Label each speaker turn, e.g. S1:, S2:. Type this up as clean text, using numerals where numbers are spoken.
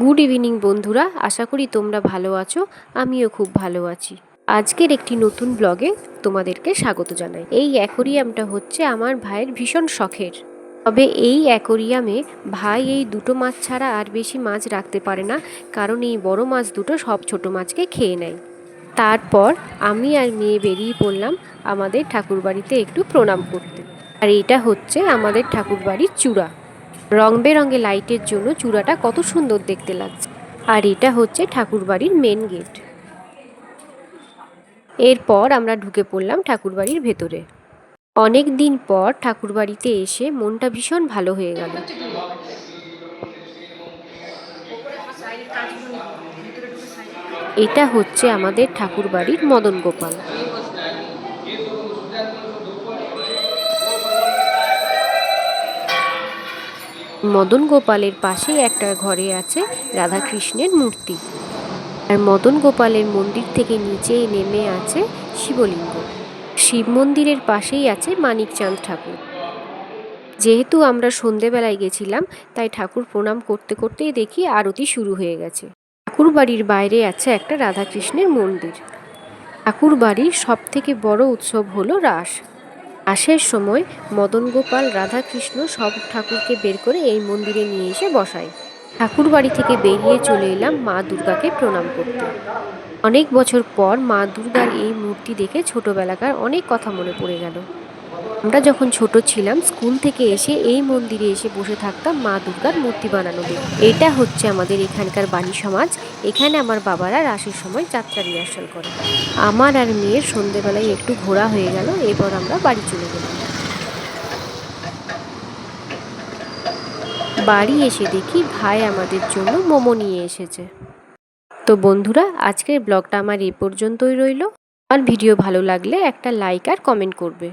S1: Good evening বন্ধুরা, আশা করি তোমরা ভালো আছো। আমিও খুব ভালো আছি। আজকের একটি নতুন ব্লগে তোমাদেরকে স্বাগত জানাই। এই অ্যাকোরিয়ামটা হচ্ছে আমার ভাইয়ের ভীষণ শখের। তবে এই অ্যাকোরিয়ামে ভাই এই দুটো মাছ ছাড়া আর বেশি মাছ রাখতে পারে না, কারণ এই বড় মাছ দুটো সব ছোট মাছকে খেয়ে নেয়। তারপর আমি আর মেয়ে বেরিয়ে পড়লাম আমাদের ঠাকুরবাড়িতে একটু প্রণাম করতে। আর এটা হচ্ছে আমাদের ঠাকুরবাড়ির চূড়া। রং বেরঙে লাইটের জন্য চূড়াটা কত সুন্দর দেখতে লাগছে। আর এটা হচ্ছে ঠাকুরবাড়ির মেন গেট। এরপর আমরা ঢুকে পড়লাম ঠাকুরবাড়ির ভেতরে। অনেক দিন পর ঠাকুরবাড়িতে এসে মনটা ভীষণ ভালো হয়ে গেল। এটা হচ্ছে আমাদের ঠাকুরবাড়ির মদন গোপাল। মদন গোপালের পাশেই একটা ঘরে আছে রাধাকৃষ্ণের মূর্তি। আর মদন গোপালের মন্দির থেকে নিচে নেমে আছে শিবলিঙ্গ। শিব মন্দিরের পাশেই আছে মানিকচাঁদ ঠাকুর। যেহেতু আমরা সন্ধেবেলায় গেছিলাম, তাই ঠাকুর প্রণাম করতে করতেই দেখি আরতি শুরু হয়ে গেছে। ঠাকুর বাড়ির বাইরে আছে একটা রাধাকৃষ্ণের মন্দির। ঠাকুর বাড়ির সব থেকে বড় উৎসব হলো রাস। রাসের সময় মদন গোপাল রাধাকৃষ্ণ সব ঠাকুরকে বের করে এই মন্দিরে নিয়ে এসে বসায়। ঠাকুর বাড়ি থেকে বেরিয়ে চলে এলাম মা দুর্গাকে প্রণাম করতে। অনেক বছর পর মা দুর্গার এই মূর্তি দেখে ছোটবেলাকার অনেক কথা মনে পড়ে গেল। আমরা যখন ছোট ছিলাম, স্কুল থেকে এসে এই মন্দিরে এসে বসে থাকতাম মা দুর্গার মূর্তি বানানো দেখে। এটা হচ্ছে আমাদের এখানকার বাণী সমাজ। এখানে আমার বাবারা রাসের সময় যাত্রা রিহার্সাল করে। আমার আর মেয়ের সন্ধেবেলায় একটু ঘোরা হয়ে গেল। এরপর আমরা বাড়ি চলে গেলাম। বাড়ি এসে দেখি ভাই আমাদের জন্য মোমো নিয়ে এসেছে। তো বন্ধুরা, আজকের ব্লগটা আমার এই পর্যন্তই রইল। আমার ভিডিও ভালো লাগলে একটা লাইক আর কমেন্ট করবে।